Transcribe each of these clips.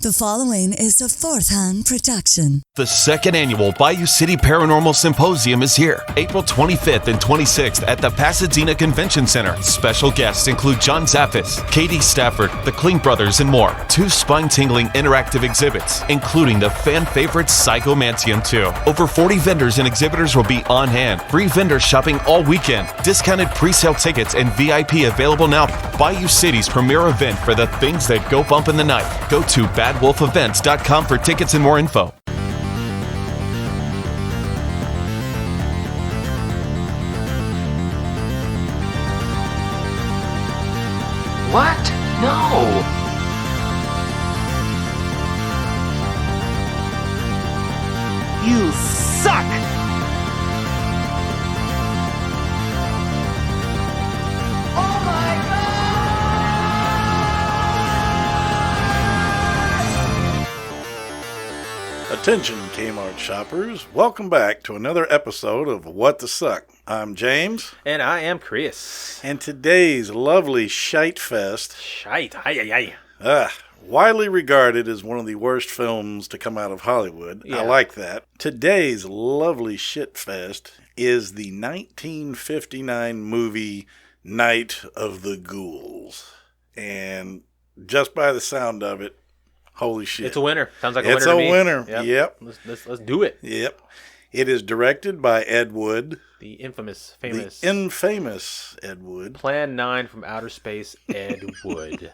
The following is a fourth-hand production. The second annual Bayou City Paranormal Symposium is here, April 25th and 26th at the Pasadena Convention Center. Special guests include John Zaffis, Katie Stafford, the Kling Brothers, and more. 2 spine-tingling interactive exhibits, including the fan-favorite Psychomantium 2. Over 40 vendors and exhibitors will be on hand. Free vendor shopping all weekend. Discounted pre-sale tickets and VIP available now. Bayou City's premier event for the things that go bump in the night. Go to badwolfevents.com for tickets and more info. What? No! You suck! Oh my God! Attention Kmart shoppers, welcome back to another episode of What the Suck. I'm James. And I am Chris. And today's lovely Shite Fest, widely regarded as one of the worst films to come out of Hollywood. Yeah. I like that. Today's lovely Shit Fest is the 1959 movie Night of the Ghouls. And just by the sound of it, holy shit. It's a winner. Sounds like a winner It's to a me. winner. Yep. Let's do it. Yep. It is directed by Ed Wood. The famous The infamous Ed Wood. Plan 9 from Outer Space, Ed Wood.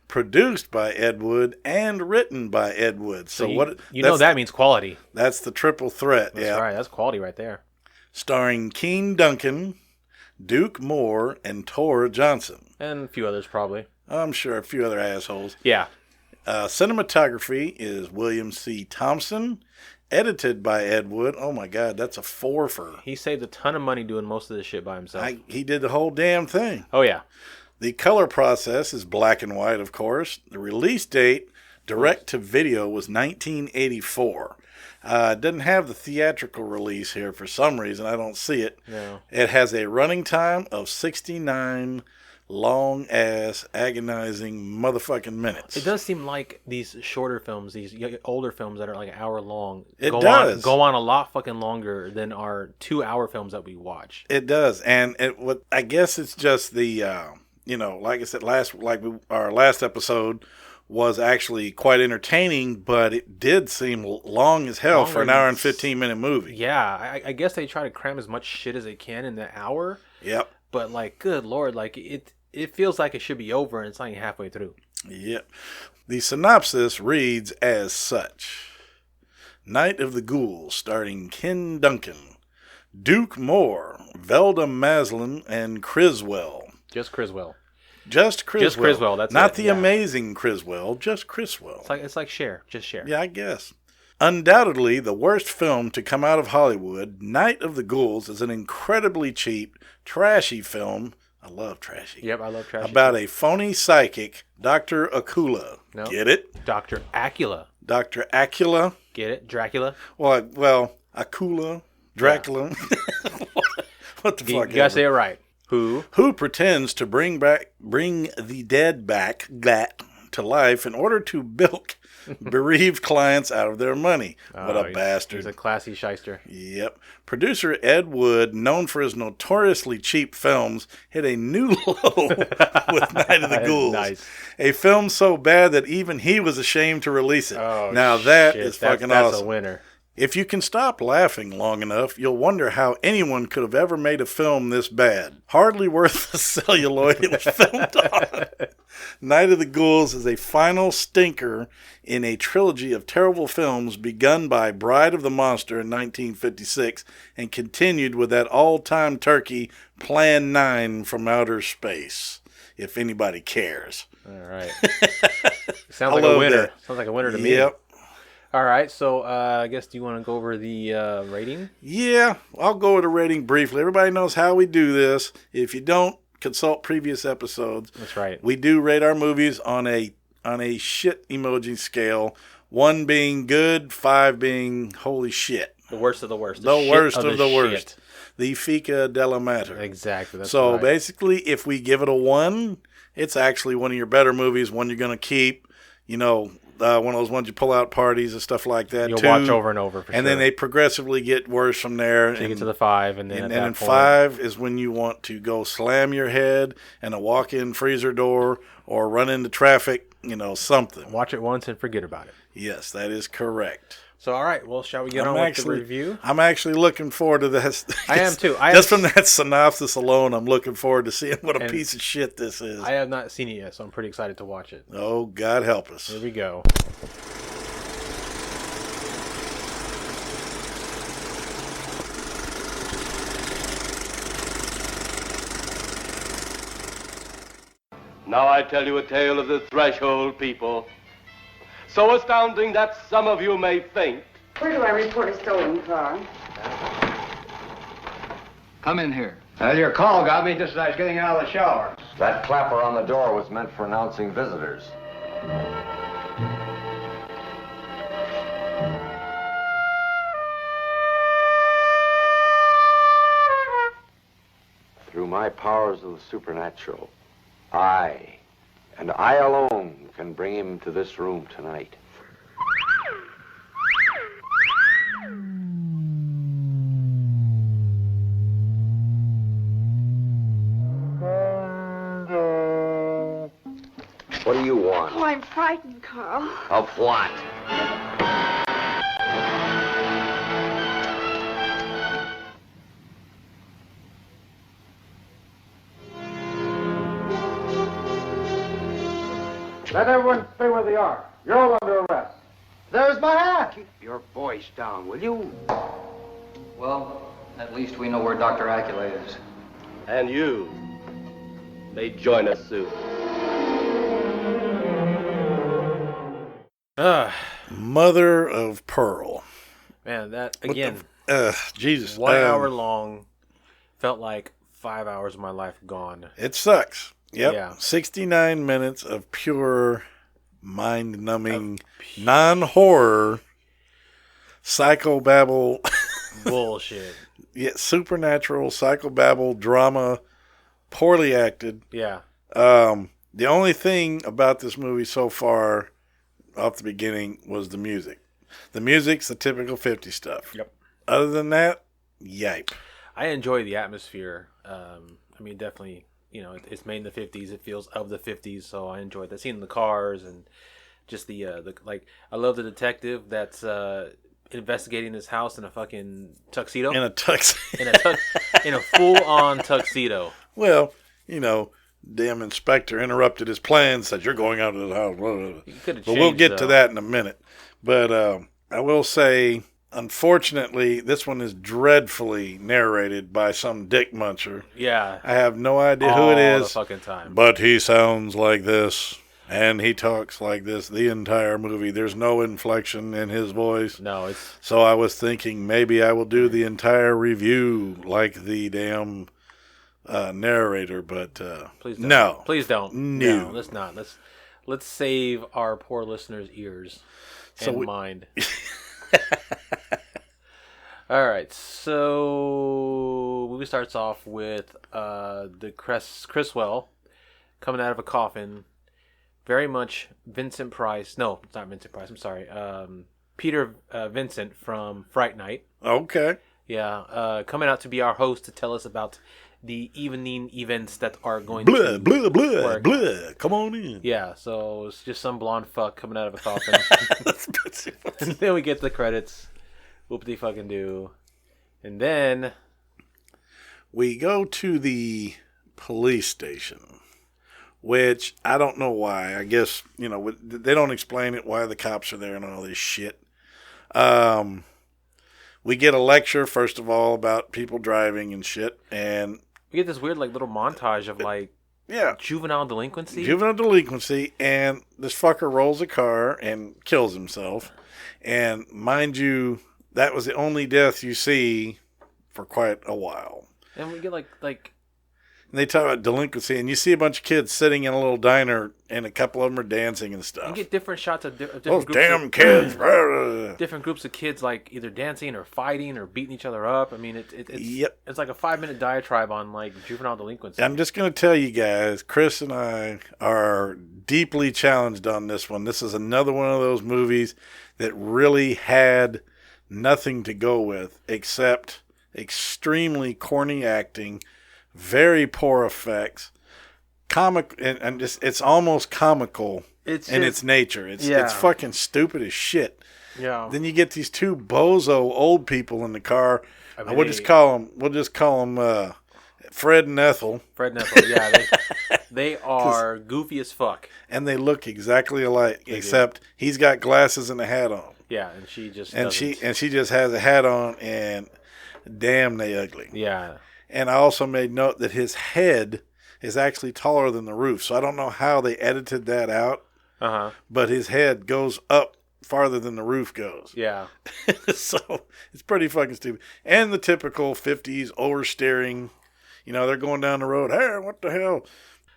Produced by Ed Wood and written by Ed Wood. So you know that means quality. That's the triple threat. That's right. That's quality right there. Starring Kenne Duncan, Duke Moore, and Tor Johnson. And a few others probably. I'm sure a few other assholes. Yeah. Cinematography is William C. Thompson. Edited by Ed Wood. Oh my God, that's a 4-fer. He saved a ton of money doing most of this shit by himself. He did the whole damn thing. Oh yeah. The color process is black and white, of course. The release date, direct to video, was 1984. It doesn't have the theatrical release here for some reason. I don't see it. No. It has a running time of 69 long-ass, agonizing motherfucking minutes. It does seem like these shorter films, these older films that are like an hour long, It go does. go on a lot fucking longer than our 2-hour films that we watch. It does, and I guess it's just the like I said our last episode was actually quite entertaining, but it did seem long as hell for an hour and 15-minute movie. Yeah, I guess they try to cram as much shit as they can in the hour. Yep. But like, good Lord, like it feels like it should be over and it's not even halfway through. Yep. The synopsis reads as such. Night of the Ghouls, starring Kenne Duncan, Duke Moore, Valda Hansen, and Criswell. Just Criswell. Just Criswell. Just Criswell, that's not it, the yeah. amazing Criswell, just Criswell. It's like Cher, just Cher. Yeah, I guess. Undoubtedly, the worst film to come out of Hollywood, Night of the Ghouls is an incredibly cheap, trashy film. I love trashy. Yep, I love trashy. About a phony psychic, Dr. Acula. No. Get it? Dr. Acula. Dr. Acula. Get it? Dracula. Well, Acula, Dracula. What the fuck? You gotta say it right. Who pretends to bring the dead back to life in order to bilk bereaved clients out of their money. What a bastard. He's a classy shyster. Yep. Producer Ed Wood, known for his notoriously cheap films, hit a new low with Night of the Ghouls. Nice. A film so bad that even he was ashamed to release it. Oh, now that shit. is fucking That's awesome. a winner. If you can stop laughing long enough, you'll wonder how anyone could have ever made a film this bad. Hardly worth the celluloid it was filmed on. Night of the Ghouls is a final stinker in a trilogy of terrible films begun by Bride of the Monster in 1956 and continued with that all-time turkey Plan 9 from Outer Space, if anybody cares. All right. Sounds like a winner. That. Sounds like a winner to me. Yep. All right, so I guess do you want to go over the rating? Yeah, I'll go over the rating briefly. Everybody knows how we do this. If you don't, consult previous episodes. That's right. We do rate our movies on a shit emoji scale. 1 being good, 5 being holy shit. The worst of the worst. The worst of the shit. worst. The Fica della Mater. Exactly. That's so right. basically, if we give it a 1, it's actually one of your better movies, one you're going to keep. one of those ones you pull out parties and stuff like that. You'll 2, watch over and over for and sure. then they progressively get worse from there. So you get to the 5, and then and at that in point, 5 is when you want to go slam your head in a walk-in freezer door or run into traffic, something. watch it once and forget about it. Yes, that is correct. So, all right. Well, shall we get on with the review? I'm actually looking forward to this. I am too. Just from that synopsis alone, I'm looking forward to seeing what a piece of shit this is. I have not seen it yet, so I'm pretty excited to watch it. Oh, God help us. Here we go. Now I tell you a tale of the threshold people. So astounding that some of you may faint. Where do I report a stolen car? Come in here. Well, your call got me just as I was getting out of the shower. That clapper on the door was meant for announcing visitors. Through my powers of the supernatural, I, and I alone, can bring him to this room tonight. What do you want? Oh, I'm frightened, Carl. Of what? Let everyone stay where they are. You're all under arrest. There's my hat. Keep your voice down, will you? Well, at least we know where Dr. Acula is. And you may join us soon. Mother of Pearl. Man, that, again, Jesus. 1 hour long, felt like 5 hours of my life gone. It sucks. Yep. Yeah. 69 minutes of pure, mind-numbing, non-horror, psychobabble. Bullshit. Yeah, supernatural, psychobabble, drama, poorly acted. Yeah. The only thing about this movie so far, off the beginning, was the music. The music's the typical 50s stuff. Yep. Other than that, yipe. I enjoy the atmosphere. Definitely, it's made in the 50s. It feels of the 50s, so I enjoyed that. Seeing the cars and just the I love the detective that's investigating this house in a fucking tuxedo. In a in a full-on tuxedo. Well, damn inspector interrupted his plans, said you're going out of the house. But we'll get to that in a minute. But I will say, unfortunately, this one is dreadfully narrated by some dick muncher. Yeah. I have no idea who it is. All the fucking time. But he sounds like this, and he talks like this the entire movie. There's no inflection in his voice. No, it's... So I was thinking maybe I will do the entire review like the damn narrator, but please don't. No. Please don't. No. Let's not. Let's save our poor listeners' ears and mind. All right, so movie starts off with the Criswell coming out of a coffin. Very much Vincent Price. No, it's not Vincent Price. I'm sorry. Peter Vincent from Fright Night. Okay. Yeah, coming out to be our host to tell us about the evening events that are going blah, to blah, blah, work. blah. Come on in. Yeah, so it's just some blonde fuck coming out of a coffin. And then we get the credits. Whoop-de fucking do. And then we go to the police station, which I don't know why. I guess, they don't explain it, why the cops are there and all this shit. We get a lecture, first of all, about people driving and shit. And we get this weird, little montage of, juvenile delinquency. Juvenile delinquency. And this fucker rolls a car and kills himself. And mind you, that was the only death you see for quite a while. And we get, And they talk about delinquency, and you see a bunch of kids sitting in a little diner, and a couple of them are dancing and stuff. You get different shots of different Those groups damn of, kids. different groups of kids, like either dancing or fighting or beating each other up. I mean, it's like a 5-minute diatribe on like juvenile delinquency. I'm just going to tell you guys, Chris and I are deeply challenged on this one. This is another one of those movies that really had nothing to go with except extremely corny acting, very poor effects, comic, and just it's almost comical in its nature. It's fucking stupid as shit. Yeah. Then you get these two bozo old people in the car. I mean, we'll just call them Fred and Ethel. Fred and Ethel, yeah, they are goofy as fuck, and they look exactly alike, except he's got glasses and a hat on. Yeah, and she just she just has a hat on, and damn, they ugly. Yeah. And I also made note that his head is actually taller than the roof, so I don't know how they edited that out. But his head goes up farther than the roof goes. Yeah. So it's pretty fucking stupid. And the typical 50s oversteering. You know, they're going down the road. Hey, what the hell?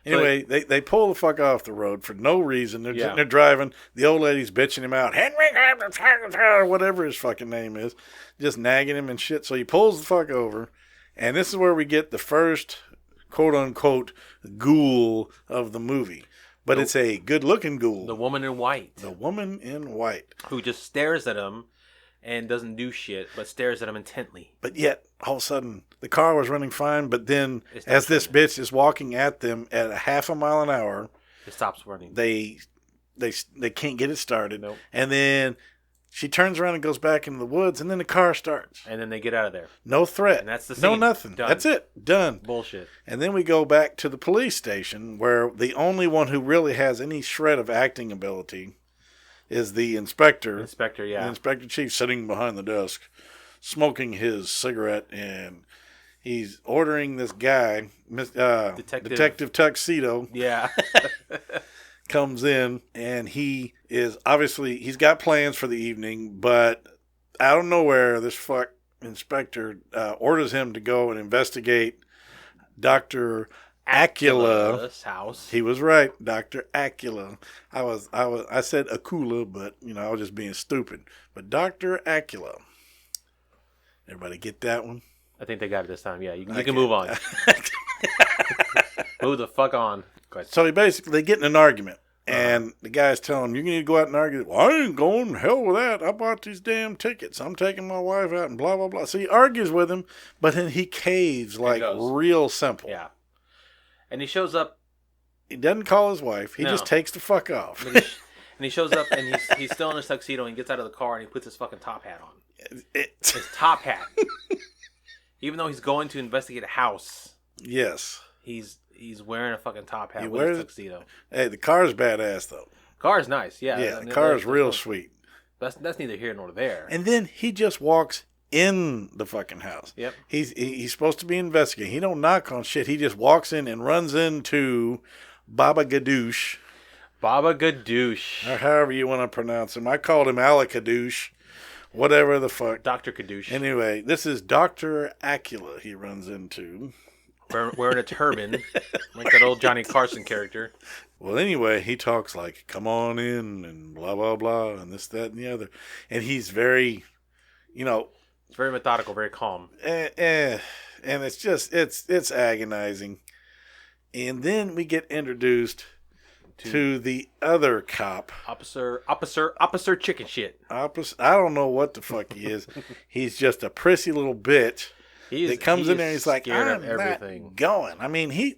Anyway, they pull the fuck off the road for no reason. They're driving. The old lady's bitching him out. Henry, whatever his fucking name is. Just nagging him and shit. So he pulls the fuck over. And this is where we get the first, quote-unquote, ghoul of the movie. But it's a good-looking ghoul. The woman in white. The woman in white. Who just stares at him and doesn't do shit, but stares at him intently. But yet, all of a sudden, the car was running fine, but then as this bitch is walking at them at a half a mile an hour, it stops running. They can't get it started. Nope. And then she turns around and goes back into the woods, and then the car starts. And then they get out of there. No threat. And that's the scene. No nothing. Done. That's it. Done. Bullshit. And then we go back to the police station, where the only one who really has any shred of acting ability is the inspector. Inspector, yeah. The inspector chief sitting behind the desk, smoking his cigarette, and he's ordering this guy, Detective Tuxedo. Yeah. Comes in, and he is obviously, he's got plans for the evening, but out of nowhere, this fuck inspector orders him to go and investigate Dr. Acula's house. He was right, Dr. Acula. I said Acula, but I was just being stupid. But Dr. Acula. Everybody get that one? I think they got it this time. Yeah, you can move on. Move the fuck on. So they get in an argument, and the guy's telling him, "You need to go out and argue." Well, I ain't going. Hell with that. I bought these damn tickets. I'm taking my wife out and blah, blah, blah. So he argues with him, but then he caves like real simple. Yeah. And he shows up. He doesn't call his wife. He just takes the fuck off. And he shows up, and he's still in his tuxedo, and he gets out of the car, and he puts his fucking top hat on. His top hat. Even though he's going to investigate a house. Yes. He's wearing a fucking top hat with his tuxedo. Hey, the car's badass, though. Car's nice, yeah. Yeah, the car's real sweet. That's neither here nor there. And then he just walks in the fucking house. Yep. He's supposed to be investigating. He don't knock on shit. He just walks in and runs into Baba Gadoosh. Baba Gadoosh. Or however you want to pronounce him. I called him Alakadoosh. Whatever the fuck. Dr. Kadoosh. Anyway, this is Dr. Acula he runs into. Wearing a turban, like that old Johnny Carson character. Well, anyway, he talks like, come on in, and blah, blah, blah, and this, that, and the other. And he's very, It's very methodical, very calm. And it's just, it's agonizing. And then we get introduced to the other cop. Officer chicken shit. I don't know what the fuck he is. He's just a prissy little bitch. That comes in there and he's like, I'm everything. Not going. I mean, he's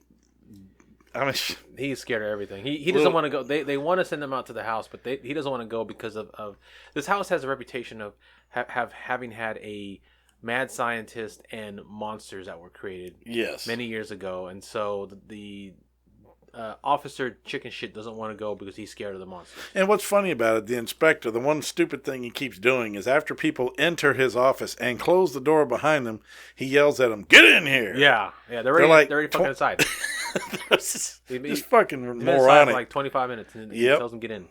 scared of everything. He doesn't want to go. They want to send him out to the house, but he doesn't want to go because of this house has a reputation of having had a mad scientist and monsters that were created many years ago, and so the Officer Chicken Shit doesn't want to go because he's scared of the monsters. And what's funny about it, the inspector, the one stupid thing he keeps doing is after people enter his office and close the door behind them, he yells at them, "Get in here!" Yeah, they're already fucking inside. This fucking moronic. Like 25 minutes, and he tells them get in.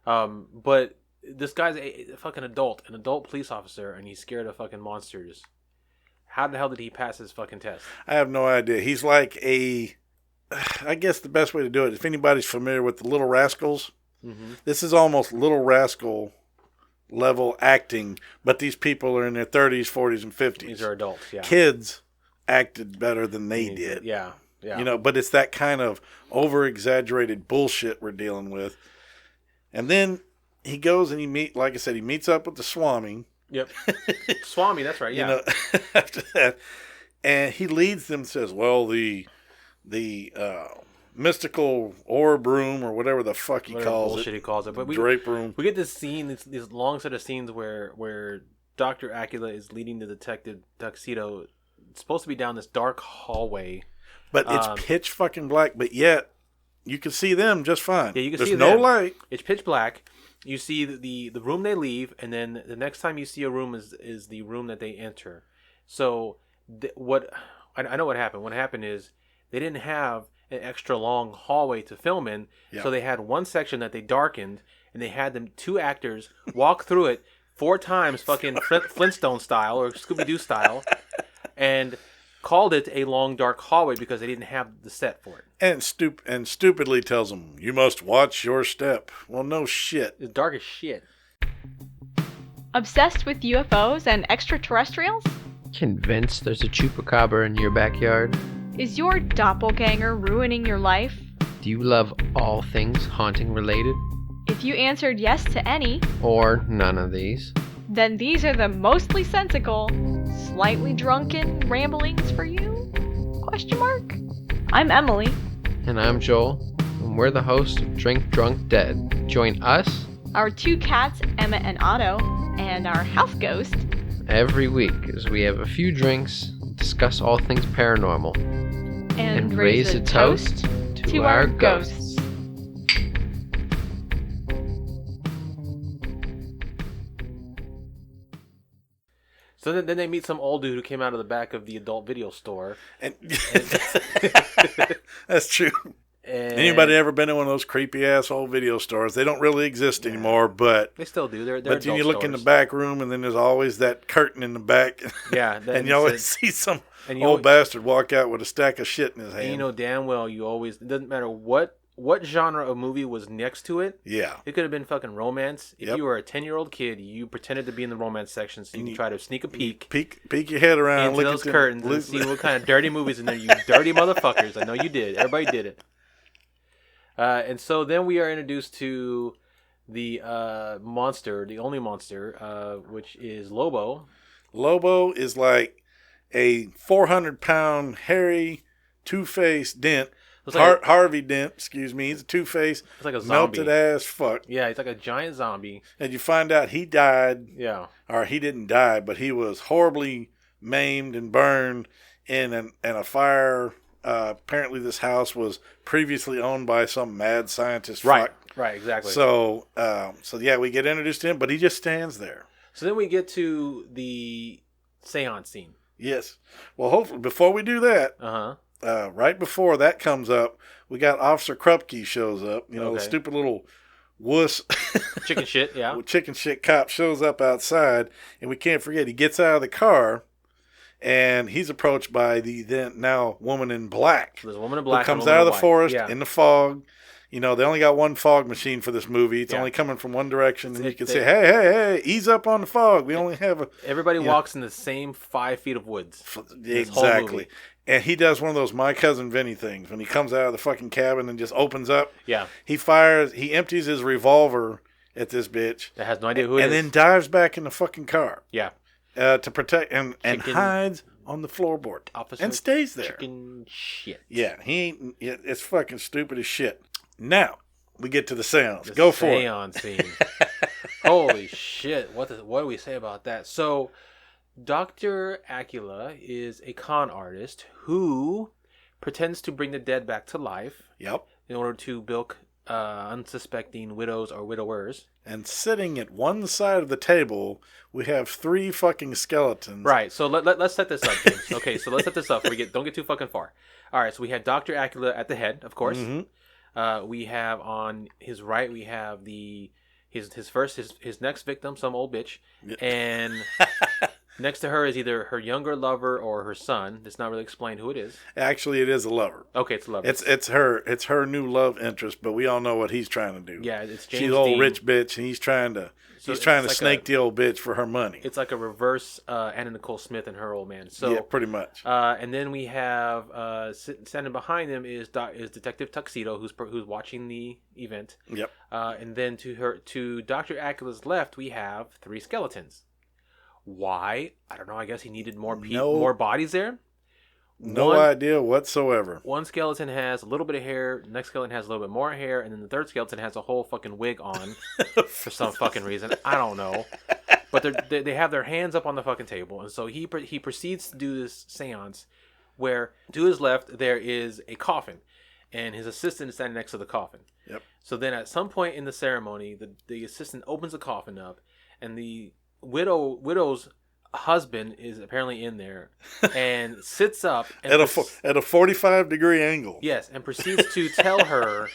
But this guy's a fucking adult, an adult police officer, and he's scared of fucking monsters. How the hell did he pass his fucking test? I have no idea. He's like I guess the best way to do it, if anybody's familiar with the Little Rascals, this is almost Little Rascal level acting, but these people are in their 30s, 40s, and 50s. These are adults, yeah. Kids acted better than they did. Yeah. But it's that kind of over-exaggerated bullshit we're dealing with. And then he goes and he meets up with the Swami. Yep. Swami, that's right, yeah. After that. And he leads them, says, well, the mystical orb room or whatever the fuck he calls it. But drape room. We get this scene, this long set of scenes where Dr. Acula is leading the detective Tuxedo. It's supposed to be down this dark hallway. But it's pitch fucking black, but yet you can see them just fine. Yeah, you can There's see no them. light. It's pitch black. You see the room they leave, and then the next time you see a room is the room that they enter. So I know what happened. What happened is they didn't have an extra long hallway to film in, so they had one section that they darkened, and they had them 2 actors walk through it 4 times, fucking Flintstone style or Scooby-Doo style, and called it a long dark hallway because they didn't have the set for it. And stupidly tells them, you must watch your step. Well, no shit. It's dark as shit. Obsessed with UFOs and extraterrestrials? Convinced there's a chupacabra in your backyard? Is your doppelganger ruining your life? Do you love all things haunting related? If you answered yes to any, or none of these, then these are the mostly sensical, slightly drunken ramblings for you? Question mark? I'm Emily. And I'm Joel, and we're the hosts of Drink Drunk Dead. Join us, our 2 cats, Emma and Otto, and our house ghost, every week as we have a few drinks, discuss all things paranormal, and raise a toast to our ghosts. So then they meet some old dude who came out of the back of the adult video store. And that's true. And anybody ever been in one of those creepy ass old video stores? They don't really exist anymore, but they still do. They're but then you look in the back room, and then there's always that curtain in the back. Yeah, and you always see some old bastard walk out with a stack of shit in his hand. And you know damn well it doesn't matter what genre of movie was next to it. Yeah, it could have been fucking romance. If you were a 10-year-old kid, you pretended to be in the romance section, so you can try to sneak a peek your head around, into those curtains, and see what kind of dirty movies in there. You dirty motherfuckers! I know you did. Everybody did it. And so then we are introduced to the monster, the only monster, which is Lobo. Lobo is like a 400-pound, hairy, two-faced Dent. Harvey Dent, excuse me. He's a two-faced, like a zombie. melted ass fuck. Yeah, he's like a giant zombie. And you find out he died. Yeah. Or he didn't die, but he was horribly maimed and burned in a fire. Apparently this house was previously owned by some mad scientist. Right, exactly. So yeah, we get introduced to him, but he just stands there. So then we get to the seance scene. Yes. Well, hopefully, before we do that, right before that comes up, we got Officer Krupke shows up. The stupid little wuss. Chicken shit, yeah. Chicken shit cop shows up outside, and we can't forget, he gets out of the car. And he's approached by the then now woman in black. There's a woman in black. Who comes out of the forest in the fog. They only got one fog machine for this movie. It's only coming from one direction. And you can say, hey, ease up on the fog. We only have Everybody walks in the same 5 feet of woods. Exactly. And he does one of those My Cousin Vinny things. When he comes out of the fucking cabin and just opens up. Yeah. He empties his revolver at this bitch. That has no idea who it is. And then dives back in the fucking car. Yeah. To protect and hides on the floorboard and stays there. Chicken shit. Yeah, it's fucking stupid as shit. Now we get to the seance. Go for it. Seance scene. Holy shit! What do we say about that? So, Dr. Acula is a con artist who pretends to bring the dead back to life. Yep. In order to bilk unsuspecting widows or widowers. And sitting at one side of the table, we have 3 fucking skeletons. Right. So let's set this up, James. Okay. So let's set this up. Don't get too fucking far. All right. So we have Dr. Acula at the head, of course. Mm-hmm. We have on his right, we have his next victim, some old bitch, and Next to her is either her younger lover or her son. It's not really explained who it is. Actually, it is a lover. Okay, it's a lover. It's her new love interest, but we all know what he's trying to do. Yeah, it's James She's an old Dean. rich bitch, and he's trying to snake the old bitch for her money. It's like a reverse Anna Nicole Smith and her old man. So yeah, pretty much. And then we have standing behind them is Detective Tuxedo, who's watching the event. Yep. And then to Dr. Acula's left, we have 3 skeletons. Why? I don't know. I guess he needed more more bodies there. No idea whatsoever. One skeleton has a little bit of hair. The next skeleton has a little bit more hair, and then the third skeleton has a whole fucking wig on for some fucking reason. I don't know. But they have their hands up on the fucking table, and so he proceeds to do this seance, where to his left there is a coffin, and his assistant is standing next to the coffin. Yep. So then at some point in the ceremony, the assistant opens the coffin up, and the widow's husband is apparently in there and sits up and at a 45-degree angle. Yes, and proceeds to tell her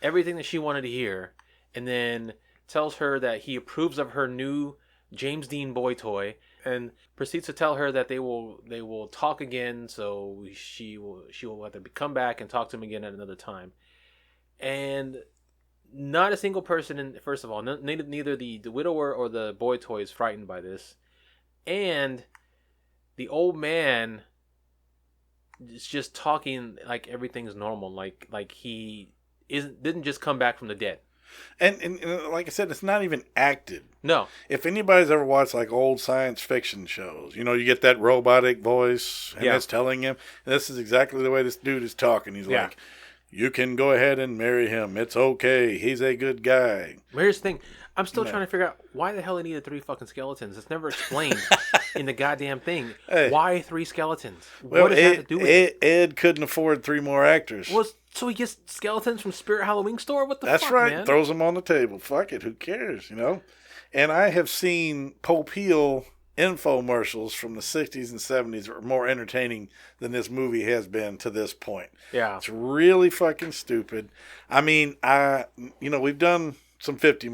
everything that she wanted to hear, and then tells her that he approves of her new James Dean boy toy, and proceeds to tell her that they will talk again, so she will have to come back and talk to him again at another time. And not a single person, first of all, neither the widower or the boy toy is frightened by this. And the old man is just talking like everything's normal, like he didn't just come back from the dead. And like I said, it's not even acted. No. If anybody's ever watched like old science fiction shows, you get that robotic voice and it's telling him, and this is exactly the way this dude is talking. He's like, you can go ahead and marry him. It's okay. He's a good guy. Here's the thing. I'm still trying to figure out why the hell he needed 3 fucking skeletons. It's never explained in the goddamn thing. Hey. Why 3 skeletons? Well, what does that have to do with it? Ed couldn't afford 3 more actors. So he gets skeletons from Spirit Halloween store? What the fuck, That's right. man? Throws them on the table. Fuck it. Who cares, And I have seen Popeil infomercials from the 60s and 70s that are more entertaining than this movie has been to this point. Yeah. It's really fucking stupid. I mean, we've done some 50s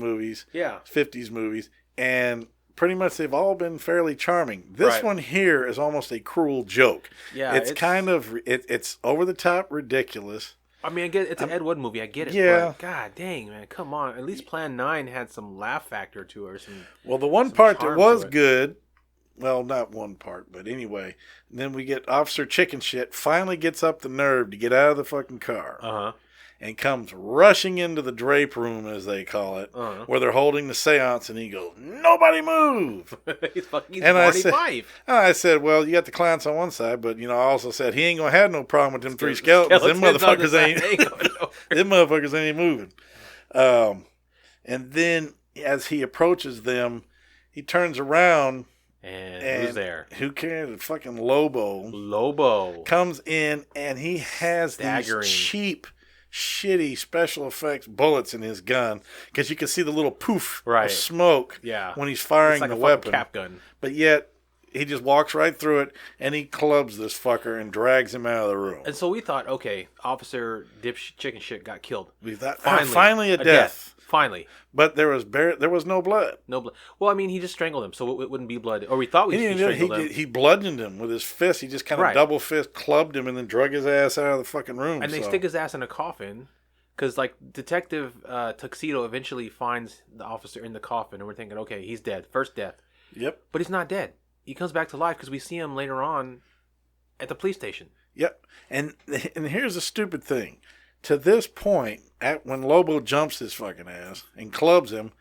movies, and pretty much they've all been fairly charming. This one here is almost a cruel joke. Yeah. It's kind of, it's over the top ridiculous. I mean, I get it's an Ed Wood movie. I get it. Yeah. But God dang, man, come on. At least Plan 9 had some laugh factor to it. Well, the one part that was good, well, not one part, but anyway, and then we get Officer Chicken Shit finally gets up the nerve to get out of the fucking car. And comes rushing into the drape room, as they call it, where they're holding the seance, and he goes, "Nobody move!" He's 45. I said, well, you got the clowns on one side, but I also said he ain't gonna have no problem with them 3 skeletons. Them motherfuckers ain't moving. And then as he approaches them, he turns around. And who's there? Who cares? Fucking Lobo comes in, and he has these cheap, shitty special effects bullets in his gun, because you can see the little poof of smoke when he's firing the weapon. Cap gun. But yet he just walks right through it, and he clubs this fucker and drags him out of the room. And so we thought, okay, Officer Chicken Shit got killed. We thought finally a death. Finally. But there was no blood. No blood. Well, I mean, he just strangled him, so it wouldn't be blood. Or we thought he strangled him. He bludgeoned him with his fist. He just kind of double fist clubbed him and then drug his ass out of the fucking room. And they stick his ass in a coffin, because Detective Tuxedo eventually finds the officer in the coffin, and we're thinking, okay, he's dead. First death. Yep. But he's not dead. He comes back to life because we see him later on at the police station. Yep. And here's the stupid thing. To this point, when Lobo jumps his fucking ass and clubs him,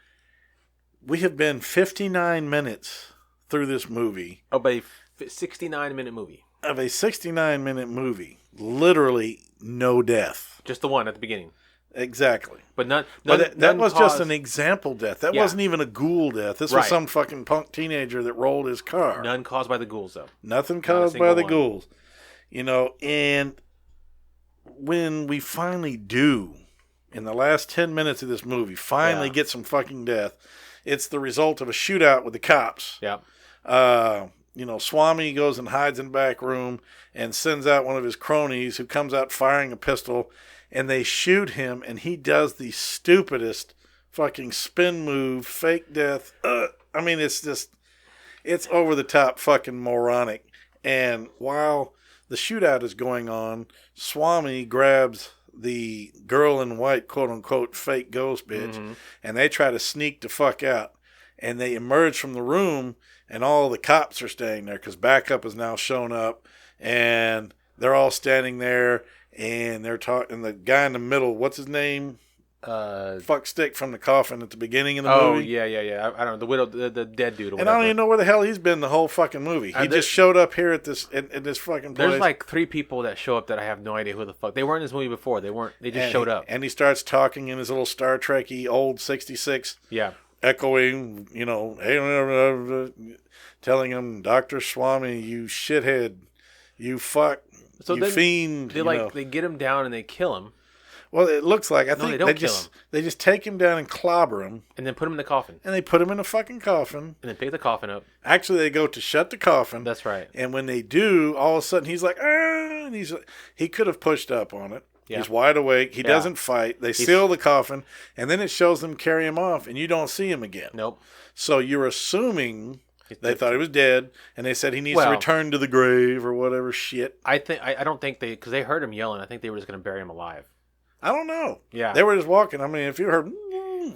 we have been 59 minutes through this movie. Of a 69-minute movie. Of a 69-minute movie. Literally no death. Just the one at the beginning. Exactly. But that was just an example death. That wasn't even a ghoul death. This was some fucking punk teenager that rolled his car. None caused by the ghouls, though. Nothing caused by the ghouls. And when we finally do, in the last 10 minutes of this movie, get some fucking death, it's the result of a shootout with the cops. Yeah. Swami goes and hides in the back room and sends out one of his cronies who comes out firing a pistol, and they shoot him, and he does the stupidest fucking spin move, fake death. I mean, it's just, It's over the top fucking moronic. And while the shootout is going on, Swami grabs the girl in white, quote unquote, fake ghost bitch, and they try to sneak the fuck out. And they emerge from the room, and all the cops are staying there because backup has now shown up, and they're all standing there, and they're talking. And the guy in the middle, what's his name? Fuck stick from the coffin at the beginning of the movie. Oh yeah. I don't know, the widow, the dead dude. Or and I don't even know where the hell he's been the whole fucking movie. He just showed up here at this in this fucking place. There's like 3 people that show up that I have no idea who the fuck they were in this movie before. They weren't. They just showed up. And he starts talking in his little Star Trek-y old '66. Yeah. Echoing, telling him, Dr. Swami, you shithead, you fuck, so you fiend. They get him down and they kill him. Well, it looks like they don't kill him. They just take him down and clobber him, and then put him in the coffin. And they put him in a fucking coffin, and then pick the coffin up. Actually, they go to shut the coffin. That's right. And when they do, all of a sudden he's like, and he could have pushed up on it. Yeah. He's wide awake. He doesn't fight. They seal the coffin, and then it shows them carry him off, and you don't see him again. Nope. So you're assuming they thought he was dead, and they said he needs to return to the grave or whatever shit. I don't think because they heard him yelling. I think they were just going to bury him alive. I don't know. Yeah. They were just walking. I mean, if you heard,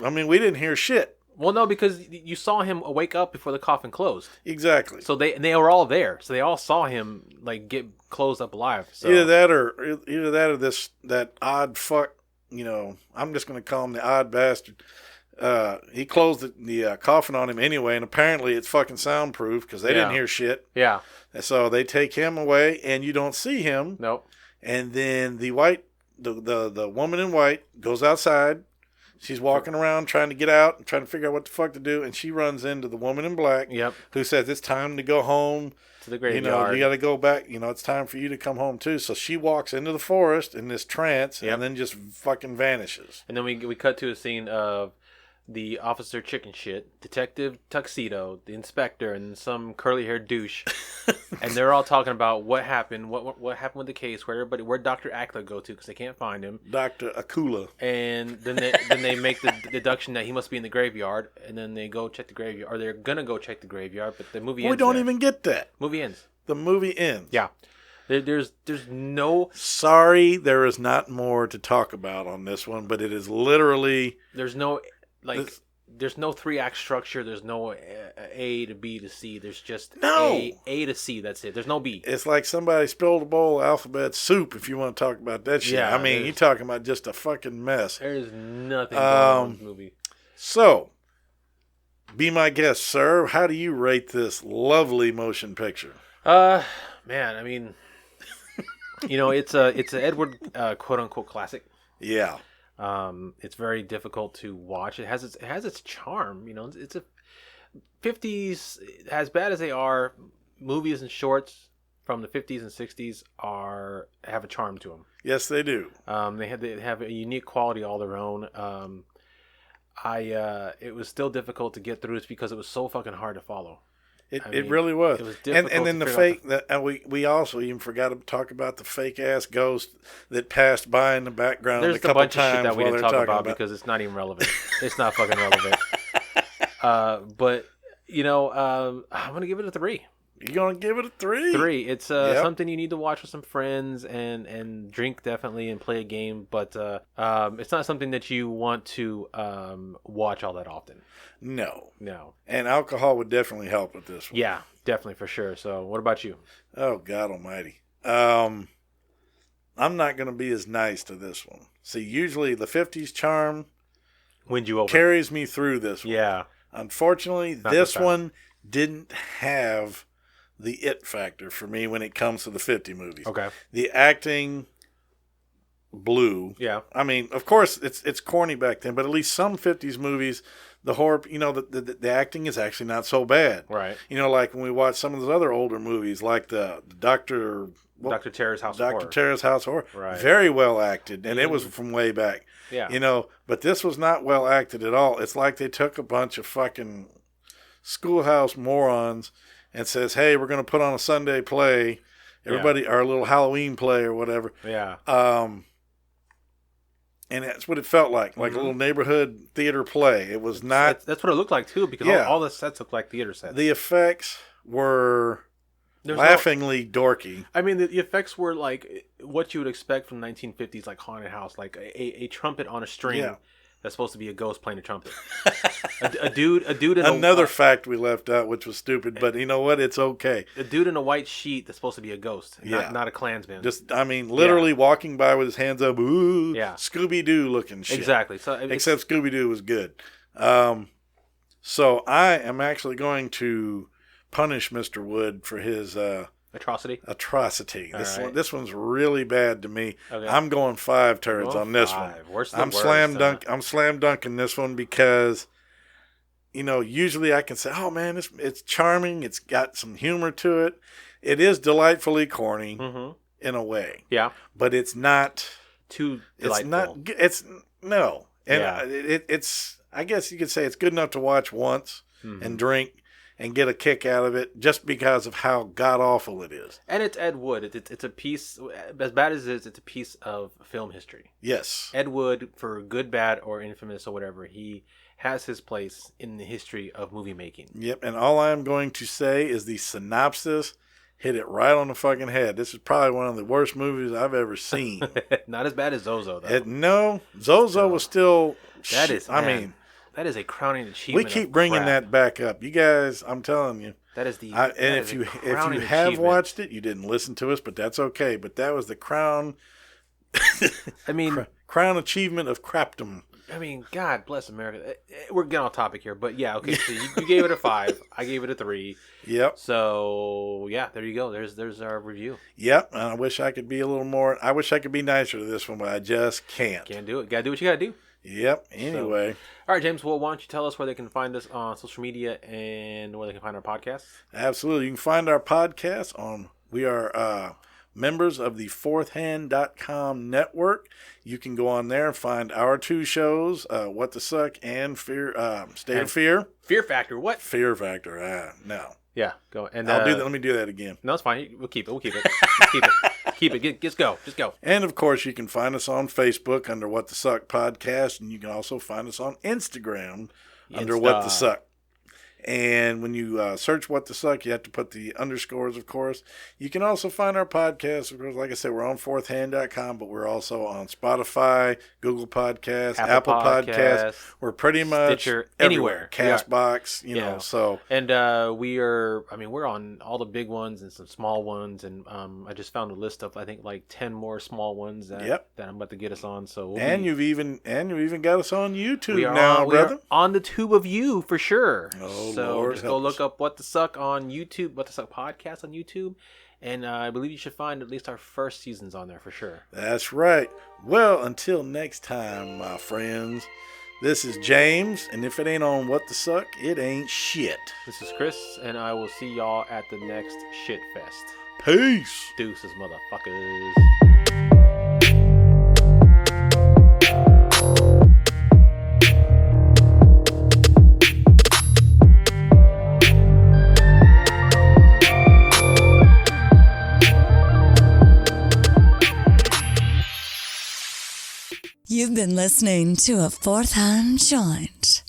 we didn't hear shit. Well, no, because you saw him wake up before the coffin closed. Exactly. So they were all there. So they all saw him like get closed up alive. So. Either that or that odd fuck. I'm just going to call him the odd bastard. He closed the coffin on him anyway, and apparently it's fucking soundproof because they didn't hear shit. Yeah. And so they take him away, and you don't see him. Nope. And then the woman in white goes outside. She's walking around trying to get out and trying to figure out what the fuck to do, and she runs into the woman in black. Yep. Who says it's time to go home to the graveyard. You got to go back. It's time for you to come home too. So she walks into the forest in this trance, and then just fucking vanishes. And then we cut to a scene of the officer chicken shit, Detective Tuxedo, the inspector, and some curly-haired douche, and they're all talking about what happened, what happened with the case, where Dr. Acula go to because they can't find him. Dr. Acula. And then they make the deduction that he must be in the graveyard, and then they go check the graveyard, or they're gonna go check the graveyard, but the movie ends. We don't even get that. Movie ends. The movie ends. Yeah. There's no. Sorry, there is not more to talk about on this one, but it is literally. There's no. There's no 3-act structure. There's no A to B to C. There's just A to C. That's it. There's no B. It's like somebody spilled a bowl of alphabet soup, if you want to talk about that shit. Yeah, you're talking about just a fucking mess. There's nothing going on in this movie. So, be my guest, sir. How do you rate this lovely motion picture? Man, I mean, it's an Edward quote unquote classic. Yeah. It's very difficult to watch. It has its charm. It's a 50s. As bad as they are, movies and shorts from the 50s and 60s have a charm to them. Yes, they do. They have a unique quality all their own. It was still difficult to get through. It's because it was so fucking hard to follow. It really was. It was difficult. And then the fake we also even forgot to talk about the fake ass ghost that passed by in the background. There's a couple bunch times of shit that we didn't talk about because it's not even relevant. It's not fucking relevant. But I'm gonna give it a 3. You're gonna give it a 3? 3. It's something you need to watch with some friends and drink definitely and play a game, but it's not something that you want to watch all that often. No. And alcohol would definitely help with this one. Yeah, definitely for sure. So, what about you? Oh God Almighty. I'm not gonna be as nice to this one. See, usually the 50s charm wins you over, carries me through this one. Yeah. Unfortunately, this one didn't have the it factor for me when it comes to the 50 movies. Okay. The acting blew. Yeah. I mean, of course, it's corny back then, but at least some 50s movies, the horror, the acting is actually not so bad. Right. Like when we watch some of those other older movies, like the Dr. Terror's House of Horror. Dr. Terror's House of Horror. Right. Very well acted, and it was from way back. Yeah. But this was not well acted at all. It's like they took a bunch of fucking schoolhouse morons and says, hey, we're going to put on a Sunday play. Everybody, our little Halloween play or whatever. Yeah. And that's what it felt like a little neighborhood theater play. It was not. That's what it looked like too, because all the sets looked like theater sets. The effects were laughingly dorky. I mean, the effects were like what you would expect from 1950s, like haunted house, like a trumpet on a string. Yeah. That's supposed to be a ghost playing a trumpet. a dude in another fact we left out, which was stupid, but you know what? It's okay. A dude in a white sheet that's supposed to be a ghost, not a Klansman. Just, I mean, literally walking by with his hands up, ooh, Scooby-Doo looking shit. Exactly. So except Scooby-Doo was good. So I am actually going to punish Mr. Wood for his atrocity. This one's really bad to me. Okay. I'm going 5 turds on this one. I'm slam dunking this one because, usually I can say, oh man, it's charming. It's got some humor to it. It is delightfully corny in a way. Yeah. But it's not too delightful. It's I guess you could say it's good enough to watch once and drink and get a kick out of it just because of how god-awful it is. And it's Ed Wood. It's a piece, as bad as it is, it's a piece of film history. Yes. Ed Wood, for good, bad, or infamous or whatever, he has his place in the history of movie making. Yep, and all I'm going to say is the synopsis hit it right on the fucking head. This is probably one of the worst movies I've ever seen. Not as bad as Zozo, though. No, Zozo was still... That is a crowning achievement. We keep bringing that back up. You guys, I'm telling you. That is the... if you have watched it, you didn't listen to us, but that's okay. But that was the crown... crown achievement of crapdom. I mean, God bless America. We're getting off topic here, but yeah, okay. So you gave it a 5. I gave it a 3. Yep. So yeah, there you go. There's our review. Yep. And I wish I could be a little more. I wish I could be nicer to this one, but I just can't. Can't do it. Gotta do what you gotta do. Yep. Anyway. All right, James. Well, why don't you tell us where they can find us on social media and where they can find our podcast? Absolutely. You can find our podcast on. We are members of the fourthhand.com network. You can go on there and find our 2 shows, What the Suck and State of Fear. Fear Factor. What? Fear Factor. No. Yeah, go. And I'll do that. Let me do that again. No, it's fine. We'll keep it. Keep it. Just go. And of course, you can find us on Facebook under What the Suck Podcast, and you can also find us on Instagram under What the Suck. And when you search What the Suck, you have to put the underscores, of course. You can also find our podcast. Of course, like I said, we're on fourthhand.com, but we're also on Spotify, Google Podcasts, Apple Podcasts. We're pretty much Stitcher, anywhere. Castbox, you know, so. And we're on all the big ones and some small ones. And I just found a list of, I think, like 10 more small ones that I'm about to get us on. So you've even got us on YouTube now, brother. We are on the tube of you, for sure. Oh, so Lord, just go look up What the Suck on YouTube, What the Suck Podcast on YouTube, and I believe you should find at least our first seasons on there for sure. That's right. Well, until next time, my friends, this is James, and if it ain't on What the Suck, it ain't shit. This is Chris, and I will see y'all at the next Shit Fest. Peace. Deuces, motherfuckers. You've been listening to a Fourth Hand Joint.